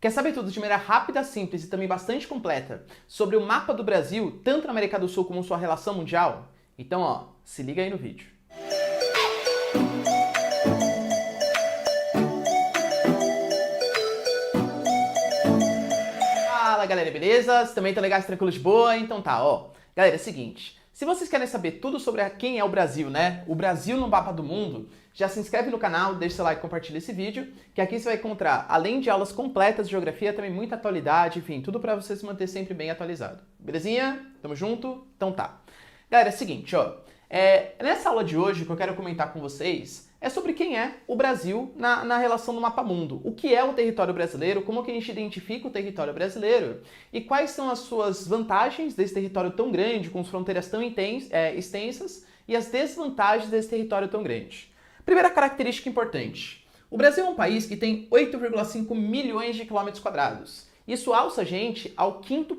Quer saber tudo de maneira rápida, simples e também bastante completa sobre o mapa do Brasil, tanto na América do Sul como sua relação mundial? Então, ó, se liga aí no vídeo. Fala galera, beleza? Vocês também estão legais, tranquilos de boa? Então tá, ó. Galera, é o seguinte, se vocês querem saber tudo sobre quem é o Brasil, né? O Brasil no mapa do mundo, já se inscreve no canal, deixa seu like e compartilha esse vídeo, que aqui você vai encontrar, além de aulas completas de geografia, também muita atualidade, enfim, tudo pra você se manter sempre bem atualizado. Belezinha? Tamo junto? Então tá. Galera, é o seguinte, ó. Nessa aula de hoje, o que eu quero comentar com vocês é sobre quem é o Brasil na relação do mapa mundo. O que é o território brasileiro, como que a gente identifica o território brasileiro e quais são as suas vantagens desse território tão grande, com fronteiras tão extensas, e as desvantagens desse território tão grande. Primeira característica importante. O Brasil é um país que tem 8,5 milhões de quilômetros quadrados. Isso alça a gente ao quinto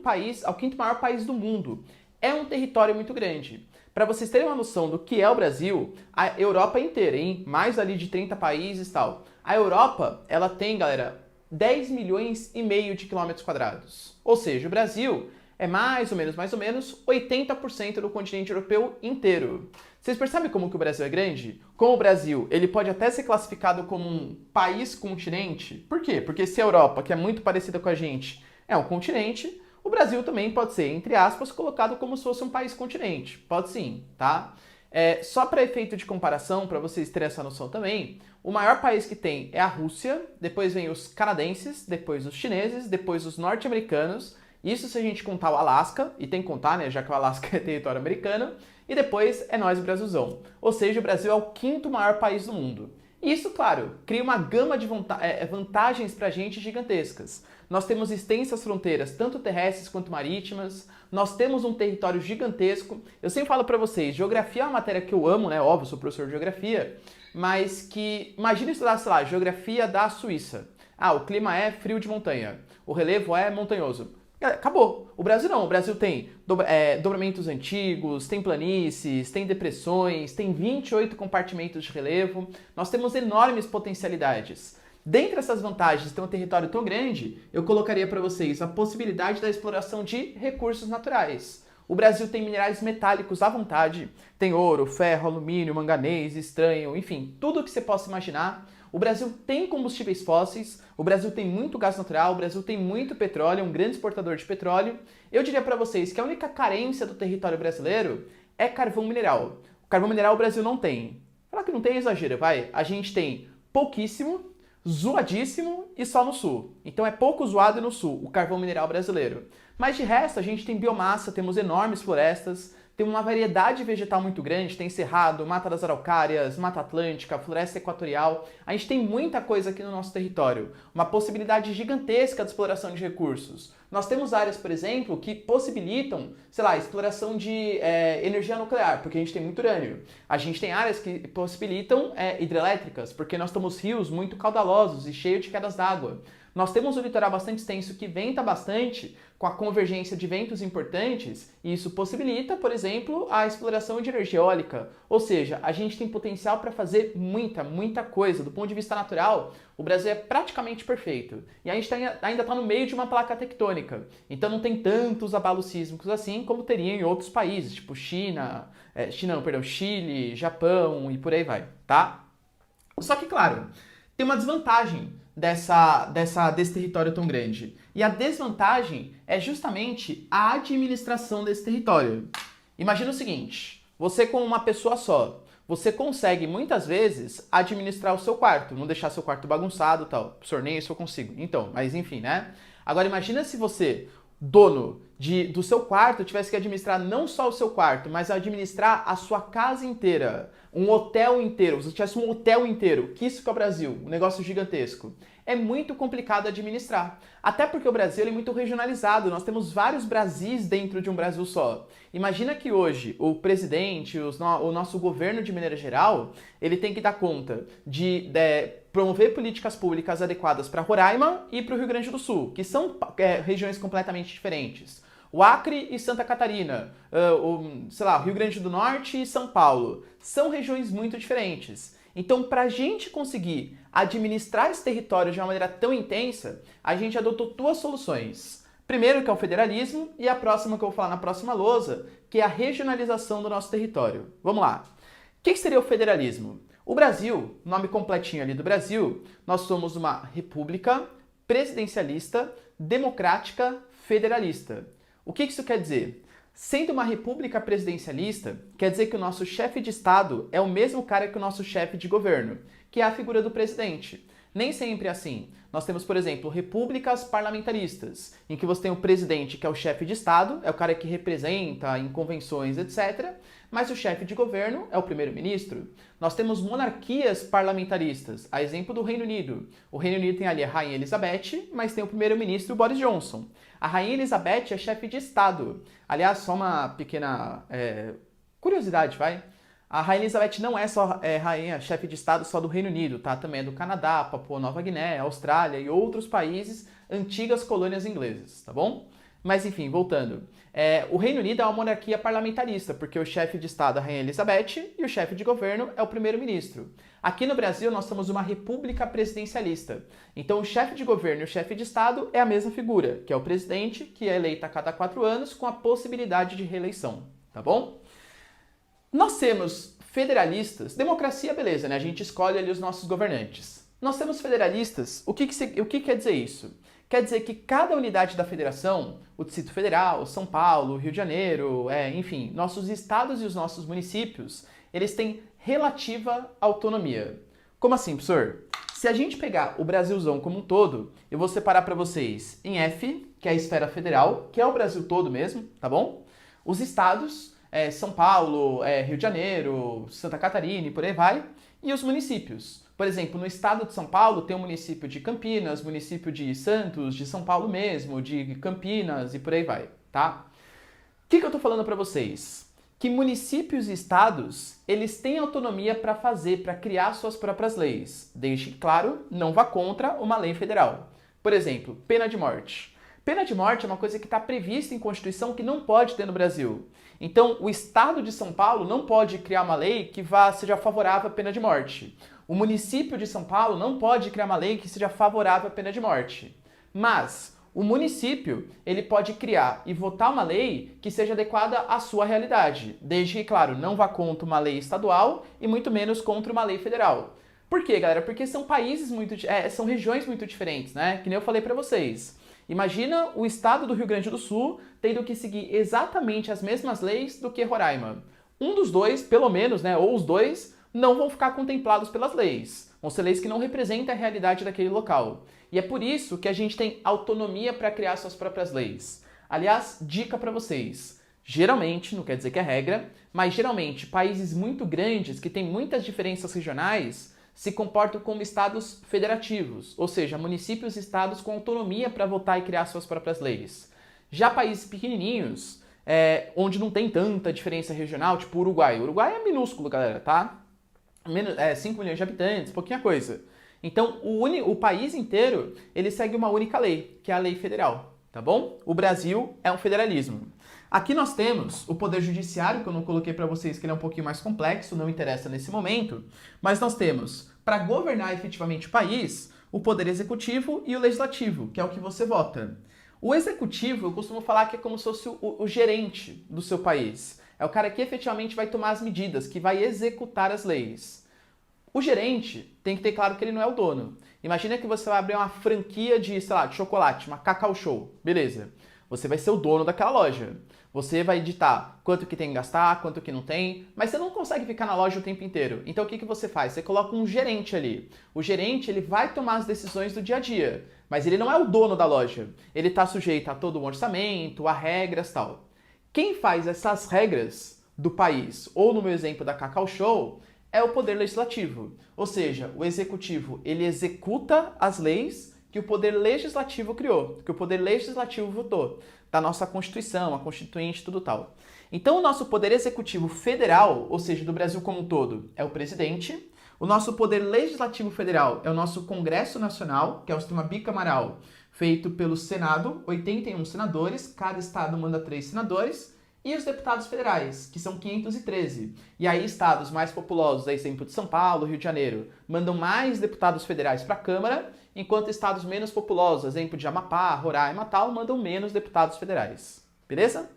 maior país do mundo. É um território muito grande. Para vocês terem uma noção do que é o Brasil, a Europa inteira, hein? Mais ali de 30 países e tal. A Europa, ela tem, galera, 10 milhões e meio de quilômetros quadrados. Ou seja, o Brasil é mais ou menos 80% do continente europeu inteiro. Vocês percebem como que o Brasil é grande? Como o Brasil, ele pode até ser classificado como um país-continente. Por quê? Porque se a Europa, que é muito parecida com a gente, é um continente, o Brasil também pode ser, entre aspas, colocado como se fosse um país-continente. Pode sim, tá? Só para efeito de comparação, para vocês terem essa noção também, o maior país que tem é a Rússia, depois vem os canadenses, depois os chineses, depois os norte-americanos, isso se a gente contar o Alasca, e tem que contar, né, já que o Alasca é território americano, e depois é nós, o Brasilzão. Ou seja, o Brasil é o quinto maior país do mundo. E isso, claro, cria uma gama de vantagens pra gente gigantescas. Nós temos extensas fronteiras, tanto terrestres quanto marítimas, nós temos um território gigantesco. Eu sempre falo pra vocês, geografia é uma matéria que eu amo, né, óbvio, sou professor de geografia, mas que, imagina estudar, sei lá, geografia da Suíça. Ah, o clima é frio de montanha, o relevo é montanhoso. Acabou. O Brasil não. O Brasil tem dobramentos antigos, tem planícies, tem depressões, tem 28 compartimentos de relevo. Nós temos enormes potencialidades. Dentre essas vantagens de ter um território tão grande, eu colocaria para vocês a possibilidade da exploração de recursos naturais. O Brasil tem minerais metálicos à vontade, tem ouro, ferro, alumínio, manganês, estranho, enfim, tudo o que você possa imaginar. O Brasil tem combustíveis fósseis, o Brasil tem muito gás natural, o Brasil tem muito petróleo, é um grande exportador de petróleo. Eu diria para vocês que a única carência do território brasileiro é carvão mineral. O carvão mineral o Brasil não tem. Falar que não tem é exagero, vai. A gente tem pouquíssimo, zoadíssimo e só no sul. Então é pouco zoado no sul, o carvão mineral brasileiro. Mas de resto, a gente tem biomassa, temos enormes florestas, tem uma variedade vegetal muito grande, tem cerrado, mata das araucárias, mata atlântica, floresta equatorial. A gente tem muita coisa aqui no nosso território, uma possibilidade gigantesca de exploração de recursos. Nós temos áreas, por exemplo, que possibilitam, sei lá, exploração de energia nuclear, porque a gente tem muito urânio. A gente tem áreas que possibilitam hidrelétricas, porque nós temos rios muito caudalosos e cheios de quedas d'água. Nós temos um litoral bastante extenso que venta bastante com a convergência de ventos importantes e isso possibilita, por exemplo, a exploração de energia eólica. Ou seja, a gente tem potencial para fazer muita coisa. Do ponto de vista natural, o Brasil é praticamente perfeito. E a gente ainda está no meio de uma placa tectônica. Então não tem tantos abalos sísmicos assim como teria em outros países, tipo Chile, Japão e por aí vai, tá? Só que, claro, tem uma desvantagem desse território tão grande. E a desvantagem é justamente a administração desse território. Imagina o seguinte, você com uma pessoa só, você consegue muitas vezes administrar o seu quarto, não deixar seu quarto bagunçado e tal. Professor, nem isso eu consigo. Então, mas enfim, né? Agora imagina se você, dono do seu quarto, tivesse que administrar não só o seu quarto, mas administrar a sua casa inteira, um hotel inteiro, você tivesse um hotel inteiro, que isso que é o Brasil, um negócio gigantesco. É muito complicado administrar. Até porque o Brasil é muito regionalizado, nós temos vários Brasis dentro de um Brasil só. Imagina que hoje o presidente, o nosso governo de maneira geral, ele tem que dar conta de promover políticas públicas adequadas para Roraima e para o Rio Grande do Sul, que são regiões completamente diferentes. O Acre e Santa Catarina, Rio Grande do Norte e São Paulo, são regiões muito diferentes. Então, para a gente conseguir administrar esse território de uma maneira tão intensa, a gente adotou duas soluções. Primeiro, que é o federalismo, e a próxima que eu vou falar na próxima lousa, que é a regionalização do nosso território. Vamos lá. O que seria o federalismo? O Brasil, nome completinho ali do Brasil, nós somos uma república presidencialista, democrática, federalista. O que isso quer dizer? Sendo uma república presidencialista, quer dizer que o nosso chefe de Estado é o mesmo cara que o nosso chefe de governo, que é a figura do presidente. Nem sempre é assim. Nós temos, por exemplo, repúblicas parlamentaristas, em que você tem o presidente, que é o chefe de Estado, é o cara que representa em convenções, etc., mas o chefe de governo é o primeiro-ministro. Nós temos monarquias parlamentaristas, a exemplo do Reino Unido. O Reino Unido tem ali a Rainha Elizabeth, mas tem o primeiro-ministro Boris Johnson. A Rainha Elizabeth é chefe de Estado. Aliás, só uma pequena curiosidade, vai? A Rainha Elizabeth não é só rainha, chefe de Estado só do Reino Unido, tá? Também é do Canadá, Papua Nova Guiné, Austrália e outros países, antigas colônias inglesas, tá bom? Mas enfim, voltando. O Reino Unido é uma monarquia parlamentarista, porque o chefe de Estado é a Rainha Elizabeth e o chefe de governo é o primeiro-ministro. Aqui no Brasil, nós somos uma república presidencialista. Então, o chefe de governo e o chefe de Estado é a mesma figura, que é o presidente, que é eleito a cada 4 anos com a possibilidade de reeleição, tá bom? Nós temos federalistas, democracia, beleza, né? A gente escolhe ali os nossos governantes. Nós temos federalistas, o que quer dizer isso? Quer dizer que cada unidade da federação, o Distrito Federal, São Paulo, Rio de Janeiro, enfim, nossos estados e os nossos municípios, eles têm relativa autonomia. Como assim, professor? Se a gente pegar o Brasilzão como um todo, eu vou separar para vocês em F, que é a esfera federal, que é o Brasil todo mesmo, tá bom? Os estados, São Paulo, Rio de Janeiro, Santa Catarina e por aí vai, e os municípios. Por exemplo, no estado de São Paulo tem o município de Campinas, município de Santos, de São Paulo mesmo, de Campinas e por aí vai, tá? O que eu tô falando para vocês? Que municípios e estados, eles têm autonomia para criar suas próprias leis, desde que, claro, não vá contra uma lei federal. Por exemplo, pena de morte. Pena de morte é uma coisa que está prevista em Constituição que não pode ter no Brasil. Então, o estado de São Paulo não pode criar uma lei que seja favorável à pena de morte. O município de São Paulo não pode criar uma lei que seja favorável à pena de morte. Mas o município, ele pode criar e votar uma lei que seja adequada à sua realidade, desde que, claro, não vá contra uma lei estadual e muito menos contra uma lei federal. Por quê, galera? Porque são países são regiões muito diferentes, né? Que nem eu falei pra vocês. Imagina o estado do Rio Grande do Sul tendo que seguir exatamente as mesmas leis do que Roraima. Um dos dois, pelo menos, né, ou os dois, não vão ficar contemplados pelas leis. Vão ser leis que não representam a realidade daquele local. E é por isso que a gente tem autonomia para criar suas próprias leis. Aliás, dica para vocês. Geralmente, não quer dizer que é regra, mas geralmente países muito grandes que têm muitas diferenças regionais se comportam como estados federativos, ou seja, municípios e estados com autonomia para votar e criar suas próprias leis. Já países pequenininhos, onde não tem tanta diferença regional, tipo o Uruguai. O Uruguai é minúsculo, galera, tá? 5 milhões de habitantes, pouquinha coisa. Então, o país inteiro, ele segue uma única lei, que é a lei federal, tá bom? O Brasil é um federalismo. Aqui nós temos o Poder Judiciário, que eu não coloquei para vocês, que ele é um pouquinho mais complexo, não interessa nesse momento, mas nós temos, para governar efetivamente o país, o Poder Executivo e o Legislativo, que é o que você vota. O Executivo, eu costumo falar que é como se fosse o gerente do seu país. É o cara que efetivamente vai tomar as medidas, que vai executar as leis. O gerente tem que ter claro que ele não é o dono. Imagina que você vai abrir uma franquia de, sei lá, de chocolate, uma Cacau Show. Beleza. Você vai ser o dono daquela loja. Você vai ditar quanto que tem que gastar, quanto que não tem, mas você não consegue ficar na loja o tempo inteiro. Então o que você faz? Você coloca um gerente ali. O gerente, ele vai tomar as decisões do dia a dia, mas ele não é o dono da loja. Ele está sujeito a todo um orçamento, a regras e tal. Quem faz essas regras do país, ou no meu exemplo da Cacau Show, é o Poder Legislativo. Ou seja, o Executivo, ele executa as leis que o Poder Legislativo criou, que o Poder Legislativo votou, da nossa Constituição, a Constituinte, tudo tal. Então, o nosso Poder Executivo Federal, ou seja, do Brasil como um todo, é o Presidente. O nosso Poder Legislativo Federal é o nosso Congresso Nacional, que é o sistema bicamaral, feito pelo Senado, 81 senadores, cada estado manda 3 senadores, e os deputados federais, que são 513. E aí estados mais populosos, exemplo de São Paulo, Rio de Janeiro, mandam mais deputados federais para a Câmara, enquanto estados menos populosos, exemplo de Amapá, Roraima e tal, mandam menos deputados federais. Beleza?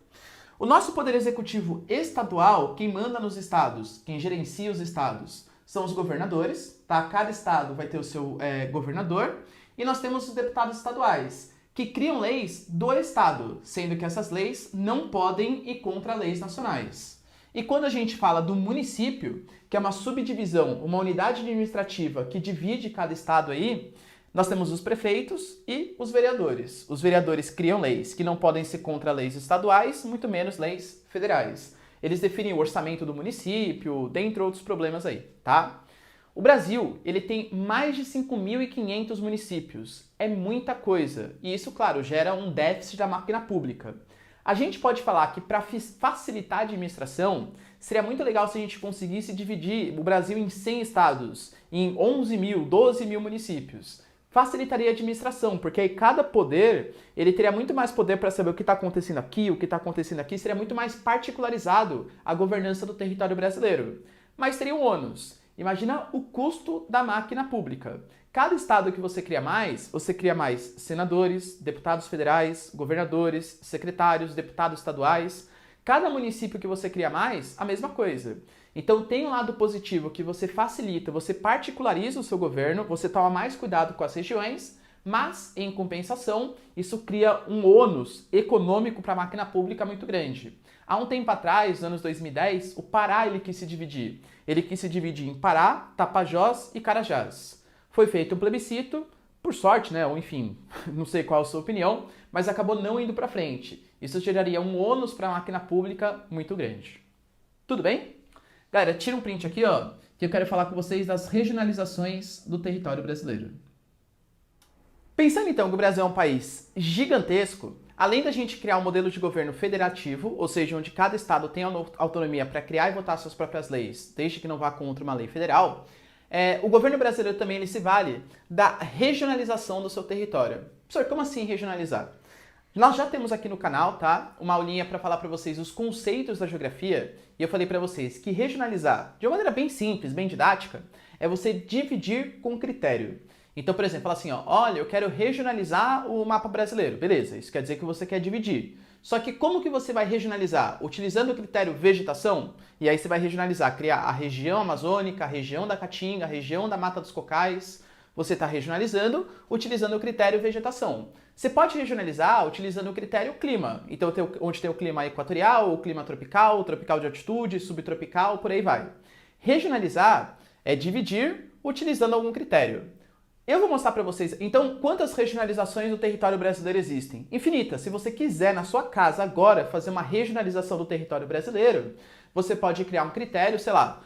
O nosso poder executivo estadual, quem manda nos estados, quem gerencia os estados, são os governadores, tá? Cada estado vai ter o seu governador, e nós temos os deputados estaduais, que criam leis do estado, sendo que essas leis não podem ir contra leis nacionais. E quando a gente fala do município, que é uma subdivisão, uma unidade administrativa que divide cada estado aí, nós temos os prefeitos e os vereadores. Os vereadores criam leis que não podem ser contra leis estaduais, muito menos leis federais. Eles definem o orçamento do município, dentre outros problemas aí, tá? O Brasil, ele tem mais de 5.500 municípios. É muita coisa. E isso, claro, gera um déficit da máquina pública. A gente pode falar que para facilitar a administração, seria muito legal se a gente conseguisse dividir o Brasil em 100 estados, em 11.000, 12.000 municípios. Facilitaria a administração, porque aí cada poder, ele teria muito mais poder para saber o que está acontecendo aqui, o que está acontecendo aqui, seria muito mais particularizado a governança do território brasileiro. Mas teria um ônus. Imagina o custo da máquina pública. Cada estado que você cria mais senadores, deputados federais, governadores, secretários, deputados estaduais. Cada município que você cria mais, a mesma coisa. Então tem um lado positivo que você facilita, você particulariza o seu governo, você toma mais cuidado com as regiões, mas, em compensação, isso cria um ônus econômico para a máquina pública muito grande. Há um tempo atrás, nos anos 2010, o Pará ele quis se dividir. Ele quis se dividir em Pará, Tapajós e Carajás. Foi feito um plebiscito, por sorte, né? Ou enfim, não sei qual a sua opinião, mas acabou não indo para frente. Isso geraria um ônus para a máquina pública muito grande. Tudo bem? Galera, tira um print aqui, ó, que eu quero falar com vocês das regionalizações do território brasileiro. Pensando então que o Brasil é um país gigantesco, além da gente criar um modelo de governo federativo, ou seja, onde cada estado tem autonomia para criar e votar suas próprias leis, desde que não vá contra uma lei federal, o governo brasileiro também ele se vale da regionalização do seu território. Professor, como assim regionalizar? Nós já temos aqui no canal, tá, uma aulinha para falar para vocês os conceitos da geografia, e eu falei para vocês que regionalizar, de uma maneira bem simples, bem didática, é você dividir com critério. Então, por exemplo, fala assim, ó, olha, eu quero regionalizar o mapa brasileiro. Beleza, isso quer dizer que você quer dividir. Só que como que você vai regionalizar? Utilizando o critério vegetação, e aí você vai regionalizar, criar a região amazônica, a região da Caatinga, a região da Mata dos Cocais. Você está regionalizando utilizando o critério vegetação. Você pode regionalizar utilizando o critério clima. Então, onde tem o clima equatorial, o clima tropical, tropical de altitude, subtropical, por aí vai. Regionalizar é dividir utilizando algum critério. Eu vou mostrar para vocês, então, quantas regionalizações do território brasileiro existem. Infinitas. Se você quiser, na sua casa, agora, fazer uma regionalização do território brasileiro, você pode criar um critério, sei lá,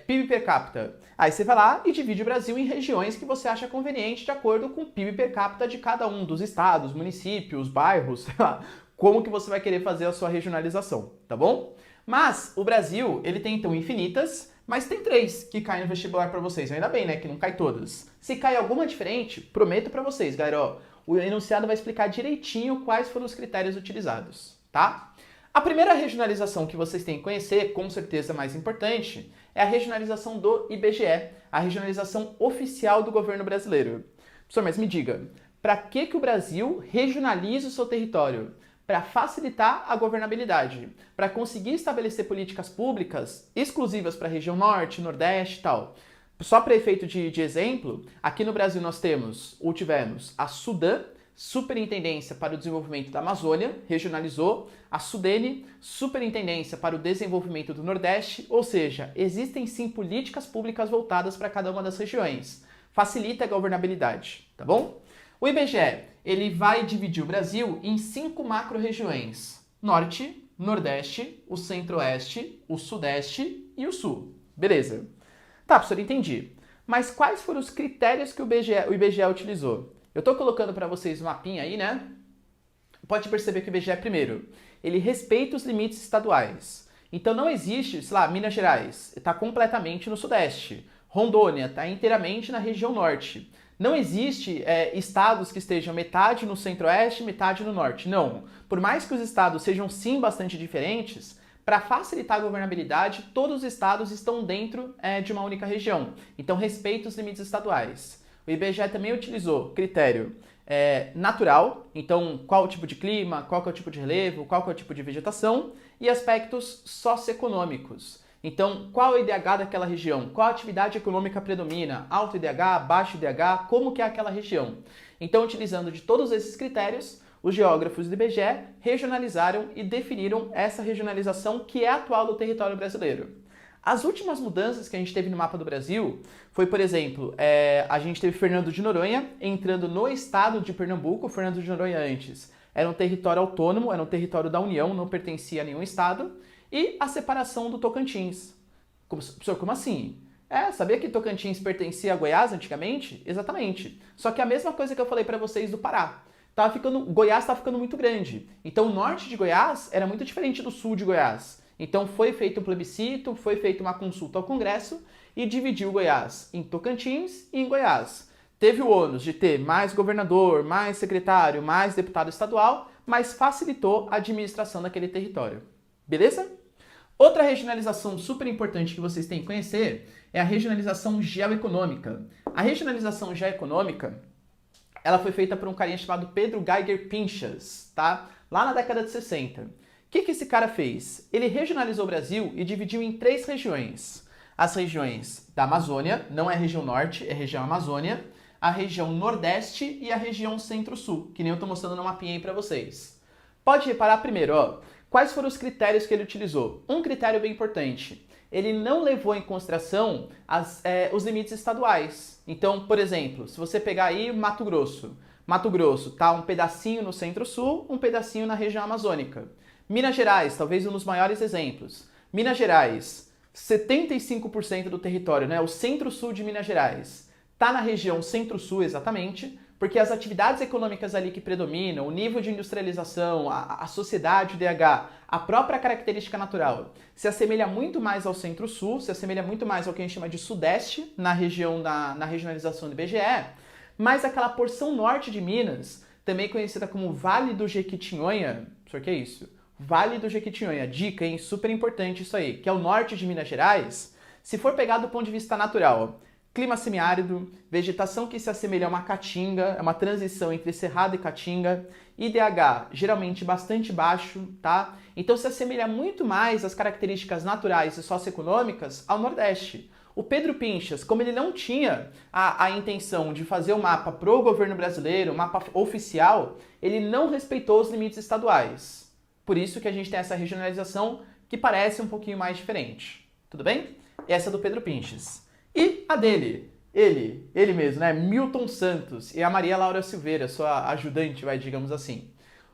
PIB per capita. Aí você vai lá e divide o Brasil em regiões que você acha conveniente de acordo com o PIB per capita de cada um dos estados, municípios, bairros, sei lá, como que você vai querer fazer a sua regionalização, tá bom? Mas o Brasil, ele tem então infinitas, mas tem 3 que caem no vestibular para vocês. Ainda bem, né, que não cai todas. Se cai alguma diferente, prometo para vocês, galera, ó, o enunciado vai explicar direitinho quais foram os critérios utilizados, tá? A primeira regionalização que vocês têm que conhecer, com certeza mais importante, é a regionalização do IBGE, a regionalização oficial do governo brasileiro. Professor, mas me diga, para que o Brasil regionaliza o seu território? Para facilitar a governabilidade, para conseguir estabelecer políticas públicas exclusivas para a região norte, nordeste e tal. Só para efeito de exemplo, aqui no Brasil nós tivemos a SUDAM, Superintendência para o Desenvolvimento da Amazônia, regionalizou, a SUDENE, Superintendência para o Desenvolvimento do Nordeste, ou seja, existem sim políticas públicas voltadas para cada uma das regiões. Facilita a governabilidade, tá bom? O IBGE, ele vai dividir o Brasil em 5 macro-regiões: Norte, Nordeste, o Centro-Oeste, o Sudeste e o Sul. Beleza. Tá, professor, entendi. Mas quais foram os critérios que o IBGE utilizou? Eu estou colocando para vocês um mapinha aí, né? Pode perceber que o IBGE, primeiro, ele respeita os limites estaduais. Então não existe, sei lá, Minas Gerais está completamente no Sudeste. Rondônia está inteiramente na região Norte. Não existe estados que estejam metade no centro-oeste, metade no norte. Não. Por mais que os estados sejam sim bastante diferentes, para facilitar a governabilidade, todos os estados estão dentro de uma única região. Então, respeita os limites estaduais. O IBGE também utilizou critério natural, então qual o tipo de clima, qual que é o tipo de relevo, qual que é o tipo de vegetação, e aspectos socioeconômicos. Então, qual é o IDH daquela região? Qual a atividade econômica predomina? Alto IDH, baixo IDH, como que é aquela região? Então, utilizando de todos esses critérios, os geógrafos do IBGE regionalizaram e definiram essa regionalização que é atual do território brasileiro. As últimas mudanças que a gente teve no mapa do Brasil foi, por exemplo, a gente teve Fernando de Noronha entrando no estado de Pernambuco. Fernando de Noronha antes era um território autônomo, era um território da União, não pertencia a nenhum estado. E a separação do Tocantins. Professor, como assim? Sabia que Tocantins pertencia a Goiás antigamente? Exatamente. Só que a mesma coisa que eu falei para vocês do Pará. Goiás estava ficando muito grande. Então o norte de Goiás era muito diferente do sul de Goiás. Então foi feito um plebiscito, foi feita uma consulta ao Congresso e dividiu Goiás em Tocantins e em Goiás. Teve o ônus de ter mais governador, mais secretário, mais deputado estadual, mas facilitou a administração daquele território. Beleza? Outra regionalização super importante que vocês têm que conhecer é a regionalização geoeconômica. A regionalização geoeconômica, ela foi feita por um carinha chamado Pedro Geiger Pinchas, tá? Lá na década de 60. O que esse cara fez? Ele regionalizou o Brasil e dividiu em 3 regiões. As regiões da Amazônia, não é a região norte, é a região Amazônia, a região nordeste e a região centro-sul, que nem eu estou mostrando no mapinha aí para vocês. Pode reparar primeiro, ó. Quais foram os critérios que ele utilizou? Um critério bem importante. Ele não levou em consideração os limites estaduais. Então, por exemplo, se você pegar aí Mato Grosso tá um pedacinho no centro-sul, um pedacinho na região amazônica. Minas Gerais, talvez um dos maiores exemplos. Minas Gerais, 75% do território, né? O centro-sul de Minas Gerais está na região centro-sul exatamente, porque as atividades econômicas ali que predominam, o nível de industrialização, a sociedade, o DH, a própria característica natural, se assemelha muito mais ao centro-sul, se assemelha muito mais ao que a gente chama de sudeste, na regionalização do IBGE, mas aquela porção norte de Minas, também conhecida como Vale do Jequitinhonha, o que é isso? Vale do Jequitinhonha, dica, hein? Super importante isso aí, que é o norte de Minas Gerais, se for pegar do ponto de vista natural, clima semiárido, vegetação que se assemelha a uma caatinga, é uma transição entre cerrado e caatinga, IDH geralmente bastante baixo, tá? Então se assemelha muito mais às características naturais e socioeconômicas ao Nordeste. O Pedro Pinchas, como ele não tinha a intenção de fazer um mapa pro governo brasileiro, um mapa oficial, ele não respeitou os limites estaduais. Por isso que a gente tem essa regionalização que parece um pouquinho mais diferente. Tudo bem? Essa é do Pedro Pinchas. E a dele, ele mesmo, né? Milton Santos e a Maria Laura Silveira, sua ajudante, digamos assim.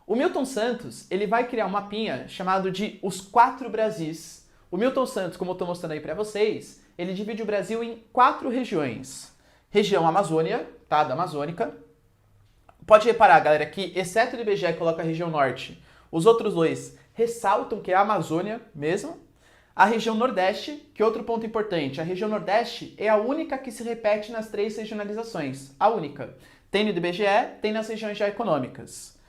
O Milton Santos, ele vai criar um mapinha chamado de Os 4 Brasis. O Milton Santos, como eu estou mostrando aí para vocês, ele divide o Brasil em 4 regiões. Região Amazônia, tá? Da Amazônica. Pode reparar, galera, que exceto o IBGE que coloca a região norte, os outros 2 ressaltam que é a Amazônia mesmo. A região Nordeste, que é outro ponto importante, a região Nordeste é a única que se repete nas 3 regionalizações, a única. Tem no IBGE, tem nas regiões geoeconômicas.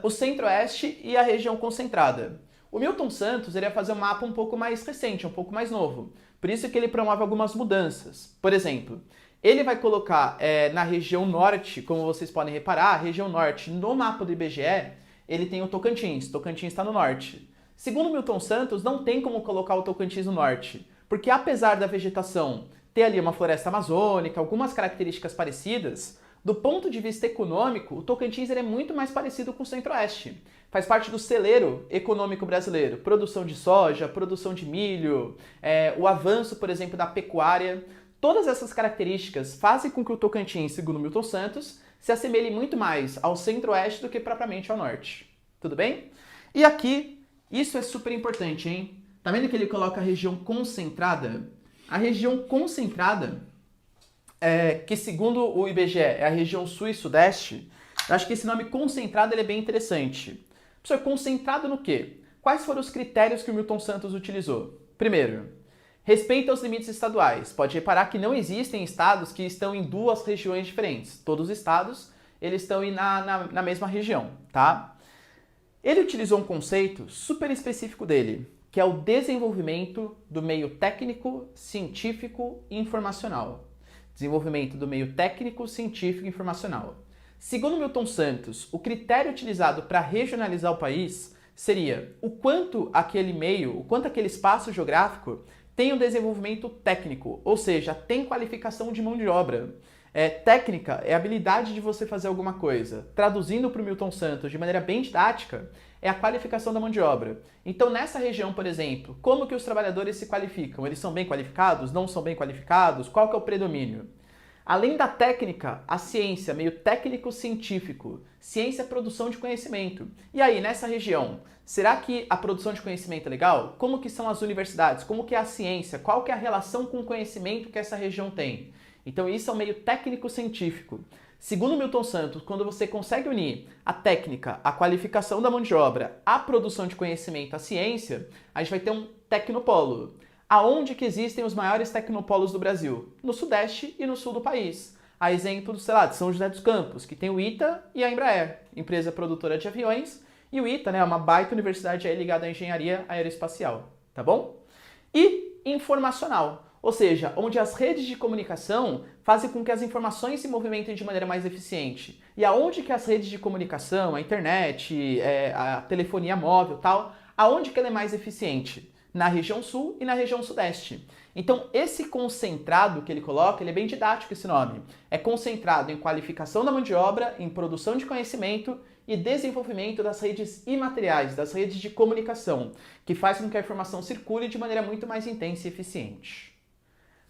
O Centro-Oeste e a região concentrada. O Milton Santos ele ia fazer um mapa um pouco mais recente, um pouco mais novo. Por isso que ele promove algumas mudanças. Por exemplo, ele vai colocar na região Norte, como vocês podem reparar, a região Norte no mapa do IBGE, ele tem o Tocantins. Tocantins está no Norte. Segundo Milton Santos, não tem como colocar o Tocantins no norte, porque apesar da vegetação ter ali uma floresta amazônica, algumas características parecidas, do ponto de vista econômico, o Tocantins ele é muito mais parecido com o Centro-Oeste. Faz parte do celeiro econômico brasileiro, produção de soja, produção de milho, o avanço, por exemplo, da pecuária. Todas essas características fazem com que o Tocantins, segundo Milton Santos, se assemelhe muito mais ao Centro-Oeste do que propriamente ao Norte. Tudo bem? E aqui, isso é super importante, hein? Tá vendo que ele coloca a região concentrada? A região concentrada, que segundo o IBGE é a região sul e sudeste, eu acho que esse nome concentrado ele é bem interessante. Professor, concentrado no quê? Quais foram os critérios que o Milton Santos utilizou? Primeiro, Respeito aos limites estaduais. Pode reparar que não existem estados que estão em duas regiões diferentes. Todos os estados, eles estão na mesma região, tá? Ele utilizou um conceito super específico dele, que é o desenvolvimento do meio técnico, científico e informacional. Desenvolvimento do meio técnico, científico e informacional. Segundo Milton Santos, o critério utilizado para regionalizar o país seria o quanto aquele meio, o quanto aquele espaço geográfico tem um desenvolvimento técnico, ou seja, tem qualificação de mão de obra. Técnica é a habilidade de você fazer alguma coisa. Traduzindo para o Milton Santos de maneira bem didática, é a qualificação da mão de obra. Então, nessa região, por exemplo, como que os trabalhadores se qualificam? Eles são bem qualificados? Não são bem qualificados? Qual que é o predomínio? Além da técnica, a ciência, meio técnico-científico. Ciência é produção de conhecimento. E aí, nessa região, será que a produção de conhecimento é legal? Como que são as universidades? Como que é a ciência? Qual que é a relação com o conhecimento que essa região tem? Então, isso é um meio técnico-científico. Segundo Milton Santos, quando você consegue unir a técnica, a qualificação da mão de obra, a produção de conhecimento, a ciência, a gente vai ter um tecnopolo. Aonde que existem os maiores tecnopolos do Brasil? No Sudeste e no Sul do país. A exemplo, sei lá, de São José dos Campos, que tem o ITA e a Embraer, empresa produtora de aviões, e o ITA, né, é uma baita universidade aí ligada à engenharia aeroespacial, tá bom? E informacional, ou seja, onde as redes de comunicação fazem com que as informações se movimentem de maneira mais eficiente. E aonde que as redes de comunicação, a internet, a telefonia móvel e tal, aonde que ela é mais eficiente? Na região sul e na região sudeste. Então, esse concentrado que ele coloca, ele é bem didático esse nome. É concentrado em qualificação da mão de obra, em produção de conhecimento e desenvolvimento das redes imateriais, das redes de comunicação, que faz com que a informação circule de maneira muito mais intensa e eficiente.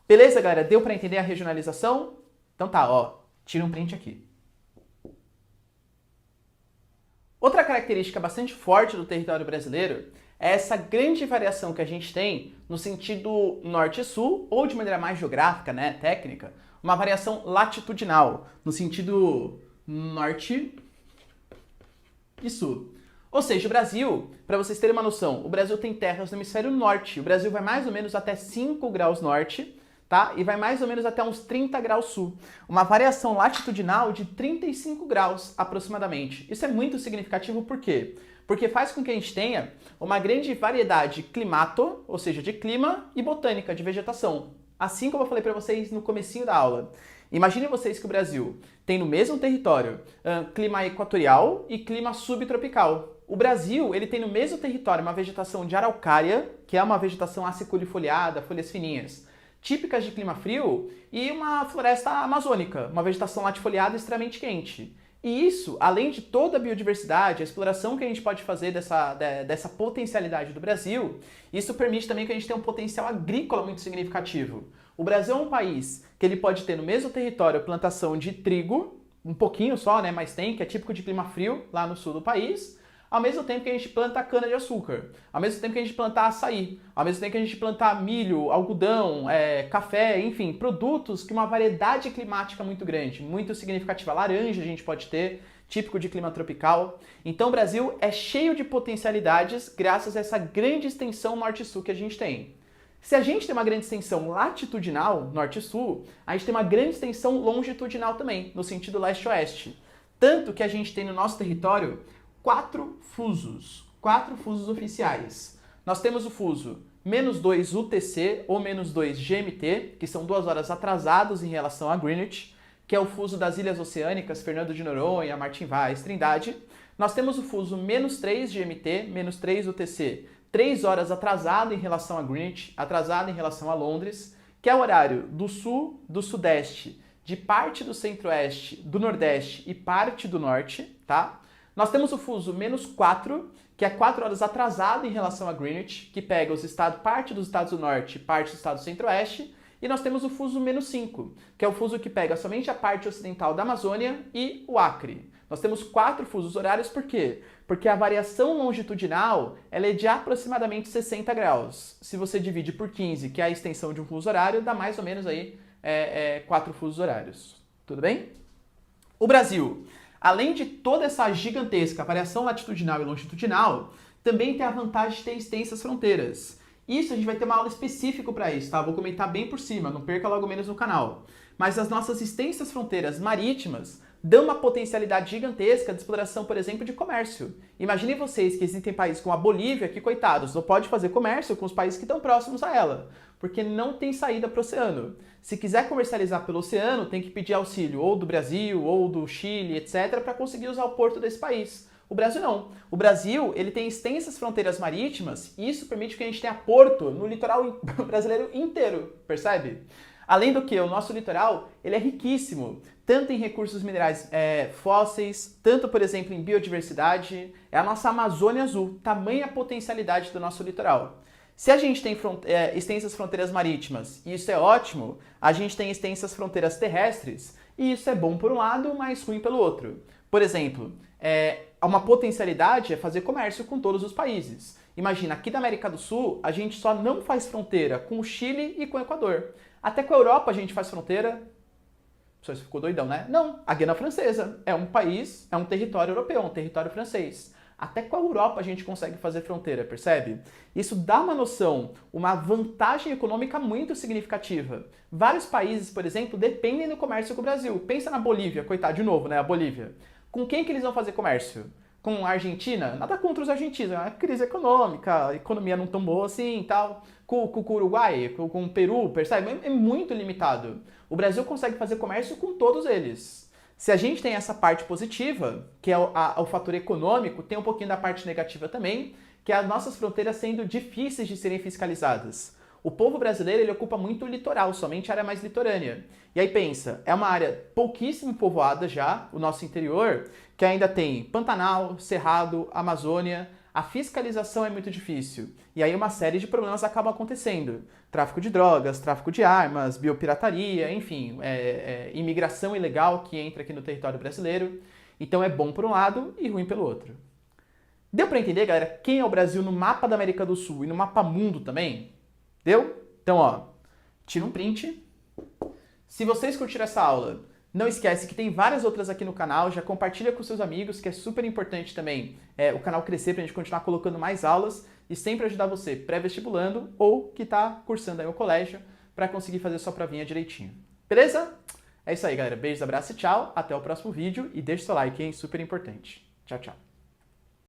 Beleza, galera? Deu para entender a regionalização? Então tá, ó, tira um print aqui. Outra característica bastante forte do território brasileiro é essa grande variação que a gente tem no sentido norte e sul, ou de maneira mais geográfica, né, técnica, uma variação latitudinal, no sentido norte e sul. Ou seja, o Brasil, para vocês terem uma noção, o Brasil tem terras no hemisfério norte, o Brasil vai mais ou menos até 5 graus norte, tá? E vai mais ou menos até uns 30 graus sul. Uma variação latitudinal de 35 graus aproximadamente. Isso é muito significativo, por quê? Porque faz com que a gente tenha uma grande variedade climato, ou seja, de clima, e botânica, de vegetação. Assim como eu falei para vocês no comecinho da aula. Imaginem vocês que o Brasil tem no mesmo território clima equatorial e clima subtropical. O Brasil ele tem no mesmo território uma vegetação de araucária, que é uma vegetação aciculifoliada, folhas fininhas, típicas de clima frio, e uma floresta amazônica, uma vegetação latifoliada extremamente quente. E isso, além de toda a biodiversidade, a exploração que a gente pode fazer dessa potencialidade do Brasil, isso permite também que a gente tenha um potencial agrícola muito significativo. O Brasil é um país que ele pode ter no mesmo território plantação de trigo, um pouquinho só, né, mas tem, que é típico de clima frio lá no sul do país, ao mesmo tempo que a gente planta cana-de-açúcar, ao mesmo tempo que a gente planta açaí, ao mesmo tempo que a gente planta milho, algodão, café, enfim, produtos que uma variedade climática muito grande, muito significativa. Laranja a gente pode ter, típico de clima tropical. Então o Brasil é cheio de potencialidades graças a essa grande extensão norte-sul que a gente tem. Se a gente tem uma grande extensão latitudinal, norte-sul, a gente tem uma grande extensão longitudinal também, no sentido leste-oeste. Tanto que a gente tem no nosso território 4 fusos oficiais. Nós temos o fuso -2 UTC ou -2 GMT, que são 2 horas atrasados em relação a Greenwich, que é o fuso das Ilhas Oceânicas, Fernando de Noronha, Martim Vaz, Trindade. Nós temos o fuso -3 GMT, -3 UTC, 3 horas atrasado em relação a Greenwich, atrasado em relação a Londres, que é o horário do sul, do sudeste, de parte do centro-oeste, do nordeste e parte do norte, tá? Nós temos o fuso -4, que é 4 horas atrasado em relação a Greenwich, que pega parte dos estados do norte e parte do estado do centro-oeste. E nós temos o fuso -5, que é o fuso que pega somente a parte ocidental da Amazônia e o Acre. Nós temos 4 fusos horários, por quê? Porque a variação longitudinal ela é de aproximadamente 60 graus. Se você divide por 15, que é a extensão de um fuso horário, dá mais ou menos aí 4 fusos horários. Tudo bem? O Brasil, além de toda essa gigantesca variação latitudinal e longitudinal, também tem a vantagem de ter extensas fronteiras. Isso a gente vai ter uma aula específica para isso, tá? Vou comentar bem por cima, não perca logo menos no canal. Mas as nossas extensas fronteiras marítimas dão uma potencialidade gigantesca de exploração, por exemplo, de comércio. Imaginem vocês que existem países como a Bolívia, que, coitados, não pode fazer comércio com os países que estão próximos a ela, porque não tem saída para o oceano. Se quiser comercializar pelo oceano, tem que pedir auxílio ou do Brasil, ou do Chile, etc., para conseguir usar o porto desse país. O Brasil não. O Brasil, ele tem extensas fronteiras marítimas e isso permite que a gente tenha porto no litoral brasileiro inteiro, percebe? Além do que, o nosso litoral, ele é riquíssimo, tanto em recursos minerais fósseis, tanto, por exemplo, em biodiversidade. É a nossa Amazônia Azul, tamanha potencialidade do nosso litoral. Se a gente tem extensas fronteiras marítimas, e isso é ótimo, a gente tem extensas fronteiras terrestres, e isso é bom por um lado, mas ruim pelo outro. Por exemplo, uma potencialidade é fazer comércio com todos os países. Imagina, aqui da América do Sul, a gente só não faz fronteira com o Chile e com o Equador. Até com a Europa a gente faz fronteira. Você ficou doidão, né? Não, a Guiana Francesa é um país, é um território europeu, um território francês. Até com a Europa a gente consegue fazer fronteira, percebe? Isso dá uma noção, uma vantagem econômica muito significativa. Vários países, por exemplo, dependem do comércio com o Brasil. Pensa na Bolívia, coitado, de novo, né? A Bolívia. Com quem que eles vão fazer comércio? Com a Argentina? Nada contra os argentinos, é uma crise econômica, a economia não tão boa assim e tal. Com o Uruguai, com o Peru, percebe? É muito limitado. O Brasil consegue fazer comércio com todos eles. Se a gente tem essa parte positiva, que é o fator econômico, tem um pouquinho da parte negativa também, que é as nossas fronteiras sendo difíceis de serem fiscalizadas. O povo brasileiro ele ocupa muito o litoral, somente a área mais litorânea. E aí pensa, é uma área pouquíssimo povoada já, o nosso interior, que ainda tem Pantanal, Cerrado, Amazônia. A fiscalização é muito difícil. E aí uma série de problemas acabam acontecendo. Tráfico de drogas, tráfico de armas, biopirataria, enfim, imigração ilegal que entra aqui no território brasileiro. Então é bom por um lado e ruim pelo outro. Deu para entender, galera, quem é o Brasil no mapa da América do Sul e no mapa mundo também? Deu? Então, ó, tira um print. Se vocês curtiram essa aula, não esquece que tem várias outras aqui no canal, já compartilha com seus amigos, que é super importante também o canal crescer pra gente continuar colocando mais aulas e sempre ajudar você pré-vestibulando ou que tá cursando aí o colégio para conseguir fazer sua provinha direitinho. Beleza? É isso aí, galera. Beijos, abraço e tchau. Até o próximo vídeo e deixa seu like, hein? Super importante. Tchau, tchau.